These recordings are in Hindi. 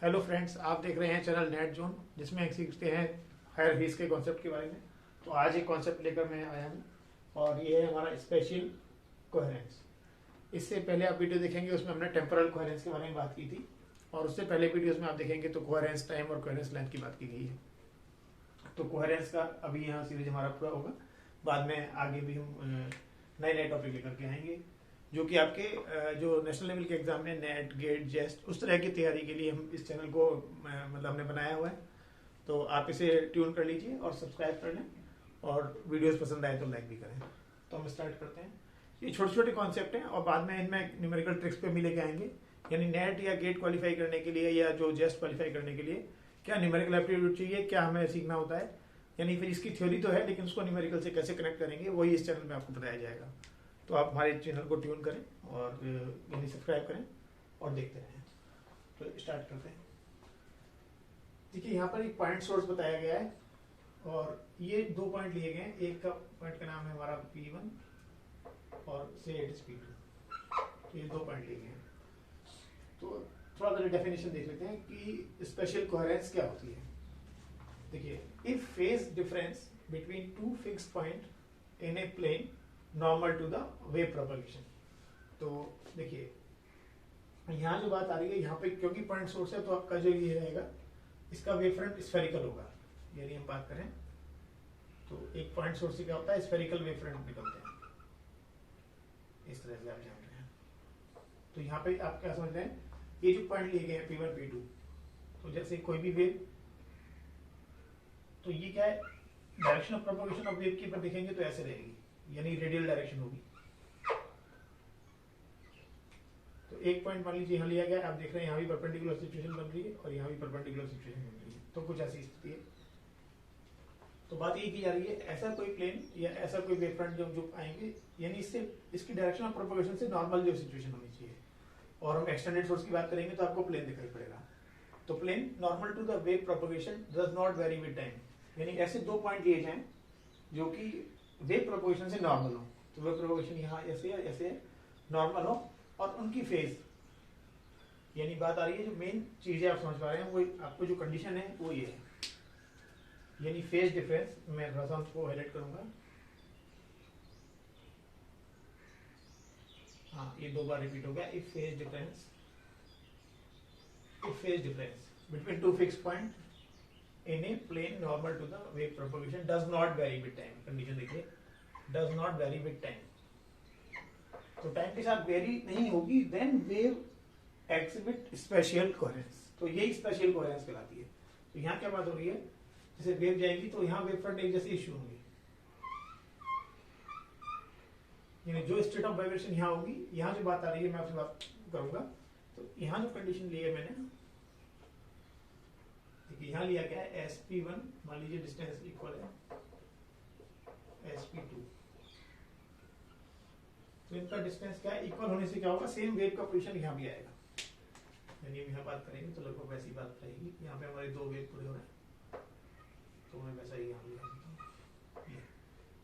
हेलो फ्रेंड्स, आप देख रहे हैं चैनल नेट जोन, जिसमें हम सीखते हैं हायर फीस के कॉन्सेप्ट के बारे में। तो आज एक कॉन्सेप्ट लेकर मैं आया हूँ और ये है हमारा स्पेशल कोहेरेंस। इससे पहले आप वीडियो देखेंगे, उसमें हमने टेम्पोरल कोहेरेंस के बारे में बात की थी, और उससे पहले वीडियोस में आप देखेंगे तो कोहेरेंस टाइम और कोहेरेंस लेंथ की बात की गई है। तो कोहेरेंस का अभी यहाँ सीरीज हमारा पूरा होगा। बाद में आगे भी हम नए नए टॉपिक लेकर के आएंगे, जो कि आपके जो नेशनल लेवल के एग्जाम में नेट गेट जेस्ट उस तरह की तैयारी के लिए हम इस चैनल को मतलब हमने बनाया हुआ है। तो आप इसे ट्यून कर लीजिए और सब्सक्राइब कर लें, और वीडियोस पसंद आए तो लाइक भी करें। तो हम स्टार्ट करते हैं। ये छोटे छोटे कॉन्सेप्ट हैं और बाद में इनमें न्यूमेरिकल ट्रिक्स पे भी लेके आएंगे। यानी नेट या गेट क्वालिफाई करने के लिए या जो जेस्ट क्वालिफाई करने के लिए क्या न्यूमेरिकल एप्टीट्यूड चाहिए, क्या हमें सीखना होता है। यानी फिर इसकी थ्योरी तो है, लेकिन उसको न्यूमेरिकल से कैसे कनेक्ट करेंगे वही इस चैनल में आपको बताया जाएगा। तो आप हमारे चैनल को ट्यून करें और यानी सब्सक्राइब करें और देखते रहें। तो स्टार्ट करते हैं। देखिए, यहाँ पर एक पॉइंट सोर्स बताया गया है और ये दो पॉइंट लिए गए हैं। एक का पॉइंट का नाम है हमारा P1 और से इट इज P2। तो ये दो पॉइंट लिए गए हैं। तो थोड़ा सा डेफिनेशन देख लेते हैं कि स्पेशल कोहेरेंस क्या होती है। देखिए, if phase difference between two fixed point in a plane normal to the wave propagation. तो देखिए, यहाँ जो बात आ रही है, यहाँ पे क्योंकि पॉइंट सोर्स है तो आपका जो ये रहेगा, इसका वेव फ्रंट स्फेरिकल होगा। यानी हम बात करें तो एक पॉइंट सोर्स से क्या होता है, स्फेरिकल वेव फ्रंट निकलते हैं। इस तरह से आप जान रहे हैं। तो यहाँ पे आप क्या समझ रहे हैं, ये जो पॉइंट लिए गए हैं P1 P2, तो जैसे कोई भी वेव, तो ये क्या है, direction of propagation of wave की पर देखेंगे तो ऐसे रहेगी, यानी रेडियल डायरेक्शन होगी। तो एक पॉइंट मान लीजिए यहाँ लिया गया, आप देख रहे हैं यहाँ भी परपेंडिकुलर सिचुएशन बन रही है और यहाँ भी परपेंडिकुलर सिचुएशन बन रही है। तो कुछ ऐसी स्थिति है। तो बात ये की जा रही है, ऐसा कोई प्लेन या ऐसा कोई वेव फ्रंट जो आएंगे, यानी इससे इसकी डायरेक्शन ऑफ प्रोपगेशन से नॉर्मल जो सिचुएशन होनी चाहिए। और हम एक्सटेंडेड सोर्स की बात करेंगे तो आपको प्लेन दिखाई पड़ेगा। तो plane normal to the wave propagation does not vary with time. यानी ऐसे दो पॉइंट लिए जाएं जो कि वेव प्रोपगेशन से नॉर्मल हो। तो वेव प्रोपगेशन यहाँ ऐसे है, ऐसे नॉर्मल हो, और उनकी फेज, यानी बात आ रही है जो मेन चीजें आप समझ पा रहे हैं, वो आपको जो कंडीशन है वो ये है। यानी फेज डिफरेंस, मैं थोड़ा सा उसको हाईलाइट करूंगा। हाँ, ये दो बार रिपीट हो गया। If phase difference between two fixed point in a plane normal to the wave propagation does not vary with time. Condition देखिए, does not vary with time. तो टाइम के साथ वेरी नहीं होगी, then wave exhibit spatial coherence. तो यही स्पेशल कोहेरेंस कहलाती है। तो यहाँ क्या बात हो रही है, जैसे वेव जाएगी तो यहाँ वेव फ्रंट एक जैसे इश्यू होंगे, यानी जो स्टेट ऑफ वाइब्रेशन यहाँ होगी, यहाँ जो बात आ रही है मैं आपसे बात करूंगा। तो यहाँ जो कंडीशन ली है मैंने, देखिए यहाँ लिया गया है SP1, मान लीजिए डिस्टेंस इक्वल है SP2। तो इनका डिस्टेंस क्या है, इक्वल होने से क्या होगा, सेम वेव का पोजीशन यहाँ भी आएगा। यानी हम यहाँ बात करेंगे तो लगभग वैसी बात रहेगी। यहाँ पे हमारे दो वेव पूरे हो रहे हैं, तो मैं वैसा ही यहाँ लिखा सकता हूँ।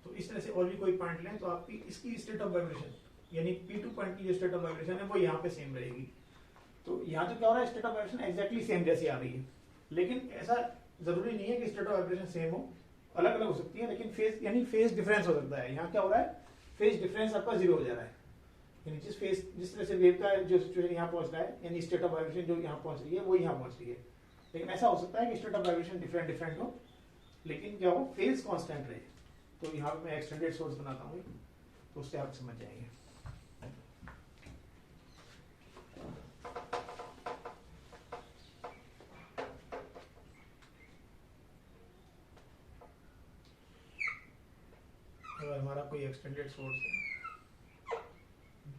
तो इस तरह से और भी कोई पॉइंट लें तो आपकी इसकी स्टेट ऑफ वाइब्रेशन, यानी P2 पॉइंट की जो स्टेट ऑफ वाइब्रेशन है वो यहाँ पे सेम रहेगी। तो यहाँ तो क्या हो रहा है, state of vibration exactly same जैसी आ रही है। लेकिन ऐसा जरूरी नहीं है कि स्टेट ऑफ वाइब्रेशन सेम हो, अलग अलग हो सकती है। लेकिन फेज, यानी फेज डिफरेंस हो सकता है। यहाँ क्या हो रहा है, फेज डिफरेंस आपका जीरो हो जा रहा है। यानी जिस तरह से वेव का जो सिचुएशन यहाँ पहुंच रहा है, यानी स्टेट ऑफ वाइब्रेशन जो यहाँ पहुंच रही है वो यहाँ पहुंच रही है। लेकिन ऐसा हो सकता है कि स्टेट ऑफ वाइब्रेशन डिफरेंट हो, लेकिन क्या हो, फेज कांस्टेंट रहे। तो यहाँ पे मैं एक्सटेंडेड सोर्स बनाता हूँ, तो उससे आप समझ जाएंगे। अगर हमारा कोई एक्सटेंडेड सोर्स है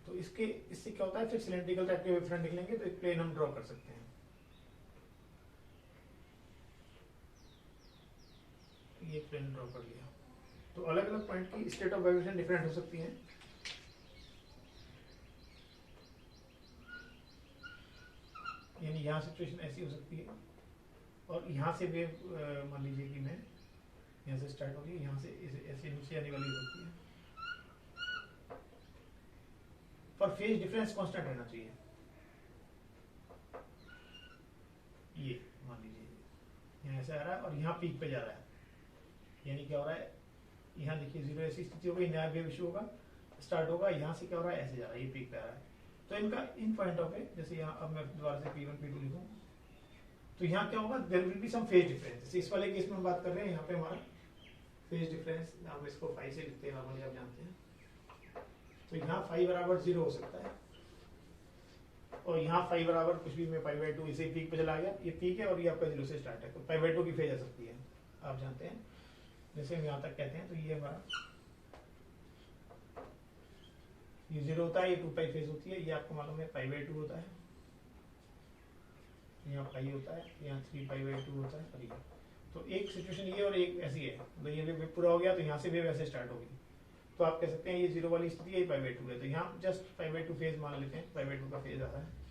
तो इससे क्या होता है, फिर सिलेंड्रिकल टाइप के वेव फ्रंट निकलेंगे तो एक प्लेन हम ड्रॉ कर सकते हैं। ये प्लेन ड्रॉ कर लिया। तो अलग अलग पॉइंट की स्टेट ऑफ वाइब्रेशन डिफरेंट हो सकती है। यानी यहाँ सिचुएशन ऐसी हो सकती है, और यहाँ से वेव मान लीजिए कि मैं यहाँ से स्टार्ट होगी, यहाँ से ऐसे नीचे आने वाली हो सकती है। पर फेज डिफरेंस कांस्टेंट रहना चाहिए। ये मान लीजिए यहाँ ऐसे आ रहा है और यहाँ पीक पे जा रहा है, यानी क्या हो रहा है, यहाँ देखिए जीरो ऐसी स्थिति होगी, नया वेव इशू होगा, स्टार्ट होगा, यहाँ से क्या हो रहा है, ऐसे जा रहा है, ये पीक पे आ रहा है। तो इनका इन पॉइंट ऑफ व्यू, जैसे यहाँ अब मैं दोबारा से P1 P2 लिखूँ, तो यहाँ क्या होगा, there will be some phase difference. इस वाले केस में हम बात कर रहे हैं, यहाँ पे हमारा फेज डिफरेंस, हम इसको 5 से लिखते हैं नॉर्मली, आप जानते हैं। तो यहाँ 5 बराबर 0 हो सकता है, और यहाँ 5 बराबर कुछ भी, मैं π/2 इसे पीक पे चला गया, ये पीक है और ये आपका 0 से स्टार्ट है, तो π/2 की फेज आ सकती है, आप जानते हैं। जैसे हम यहाँ तक कहते हैं, तो ये हमारा ये 0 होता है, ये 2π फेज होती है, ये आपको मालूम है π/2 होता है, यहाँ पाई होता है, यहाँ 3π/2 होता है, और ये तो एक सिचुएशन ये और एक ऐसी है, तो ये वेव पूरा हो गया, तो यहाँ से वेव ऐसे स्टार्ट होगी, तो आप कह सकते हैं ये 0 वाली स्थिति है, π/2 है, तो यहाँ जस्ट π/2 फेज मान लेते हैं, π/2 का फेज आता है।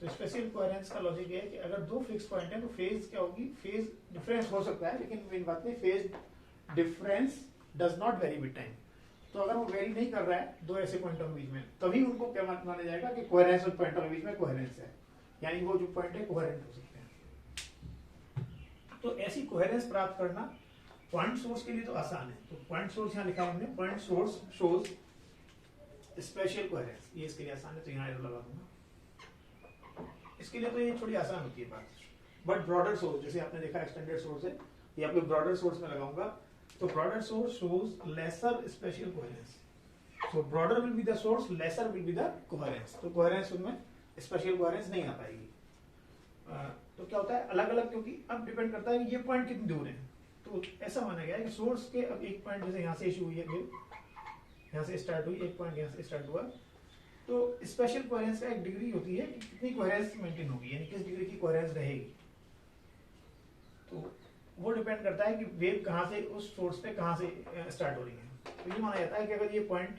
तो स्पेशल कोहेरेंस का लॉजिक ये है कि अगर दो फिक्स पॉइंट है तो फेज क्या होगी, फेज डिफरेंस हो सकता है, लेकिन मेन बात नहीं, phase difference does not vary with time. तो अगर वो वेरी नहीं कर रहा है दो ऐसे पॉइंटों के बीच में, तभी उनको क्या माना जाएगा कि कोहेरेंस उन पॉइंटों के बीच में कोहेरेंस है, यानी वो जो पॉइंट है कोहेरेंट हो सकते हैं। तो ऐसी कोहेरेंस प्राप्त करना पॉइंट सोर्स के लिए तो आसान है, तो पॉइंट सोर्स यहाँ लिखा है हमने, point source shows special coherence, ये इसके लिए आसान है, तो यहाँ एरो लगा दूंगा। इसके लिए तो ये थोड़ी आसान होती है बात, बट ब्रॉडर सोर्स, जैसे आपने देखा एक्सटेंडेड सोर्स है, ये आपको ब्रॉडर सोर्स में लगाऊंगा, तो broader source shows lesser spatial coherence, so broader will be the source, lesser will be the coherence, तो कोहेरेंस उनमें स्पेशल कोहेरेंस नहीं आ पाएगी। तो क्या होता है अलग अलग, क्योंकि अब डिपेंड करता है कि ये पॉइंट कितनी दूर है, तो ऐसा माना गया है कि सोर्स के अब एक पॉइंट, जैसे यहाँ से इशू हुई है वेव, यहाँ से स्टार्ट हुई, एक पॉइंट यहाँ से स्टार्ट हुआ, तो स्पेशल कोहेरेंस का एक डिग्री होती है कि कितनी कोहेरेंस मेंटेन होगी, यानी किस डिग्री की कोहेरेंस रहेगी। तो वो डिपेंड करता है कि वेव कहाँ से उस सोर्स पे कहाँ से स्टार्ट हो रही है। तो ये माना जाता है कि अगर ये पॉइंट,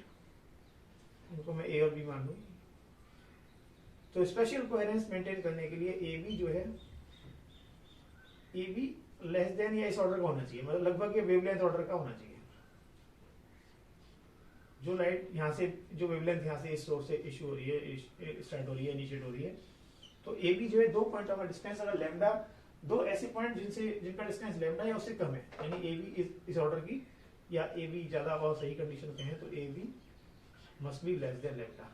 इनको मैं ए और बी मान लूं, तो स्पेशल कोहेरेंस मेंटेन करने के लिए ए बी जो है, ए बी लेस देन या इस ऑर्डर का होना चाहिए, मतलब लगभग ये वेवलेंथ ऑर्डर का होना चाहिए। जो लाइट यहाँ से, जो वेवलेंथ यहाँ से इस सोर्स से इशू हो रही है, स्टार्ट हो रही है, इनिशिएट हो रही है, तो ए बी जो है दो पॉइंट का डिस्टेंस, अगर लैम्डा, दो ऐसे पॉइंट जिनका डिस्टेंस लैम्डा या उससे कम है, यानी ए बी इस ऑर्डर की, या ए बी ज्यादा और सही कंडीशन पे है, तो A B must be less than lambda.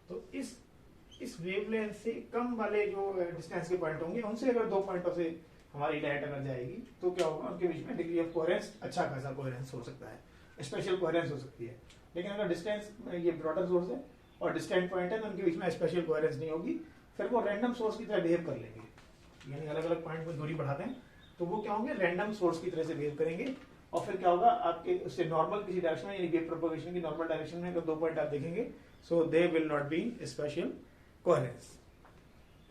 तो इस वेवलेंथ से कम वाले जो डिस्टेंस के पॉइंट होंगे, उनसे अगर दो पॉइंटों से हमारी लाइट अगर जाएगी, तो क्या होगा, उनके बीच में डिग्री ऑफ कोहेरेंस अच्छा खासा कोहेरेंस हो सकता है, स्पेशल कोहेरेंस हो सकती है। लेकिन अगर डिस्टेंस, ये ब्रॉडर सोर्स है और डिस्टेंट पॉइंट है, तो उनके बीच में स्पेशल कोहेरेंस नहीं होगी, फिर वो रैंडम सोर्स की तरह बिहेव कर लेंगे, यानी अलग अलग पॉइंट पर दूरी बढ़ाते हैं, तो वो क्या होंगे, रैंडम सोर्स की तरह से बिहेव करेंगे, और फिर क्या होगा, आपके उससे नॉर्मल किसी डायरेक्शन में, यानी वेव प्रोपगेशन की नॉर्मल डायरेक्शन में अगर दो पॉइंट आप देखेंगे, so they will not be spatial coherence.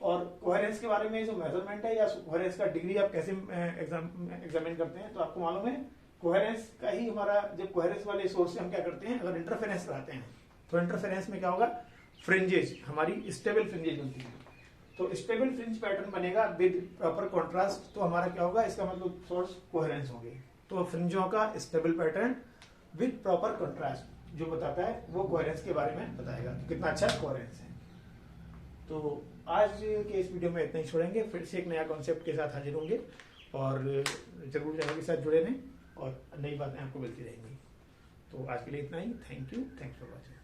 और कोहेरेंस के बारे में जो मेजरमेंट है या कोहेरेंस का डिग्री आप कैसे एग्जामिन करते हैं, तो आपको मालूम है कोहेरेंस का ही हमारा, जब कोहेरेंस वाले सोर्स से हम क्या करते हैं, अगर इंटरफेरेंस कराते हैं, तो इंटरफेरेंस में क्या होगा, फ्रिंजेस, हमारी स्टेबल फ्रिंजेस बनती है, तो स्टेबल फ्रिंज पैटर्न बनेगा विद प्रॉपर कॉन्ट्रास्ट, तो हमारा क्या होगा, इसका मतलब सोर्स कोहेरेंस होंगे। तो फ्रिंजों का stable pattern with proper contrast जो बताता है, वो कोहेरेंस के बारे में बताएगा कि कितना अच्छा कोहेरेंस है। तो आज के इस वीडियो में इतना ही छोड़ेंगे, फिर से एक नया कॉन्सेप्ट के साथ हाजिर होंगे, और जरूर चैनल के साथ जुड़े रहें और नई बातें आपको मिलती रहेंगी। तो आज के लिए इतना ही, thank you, thanks for watching.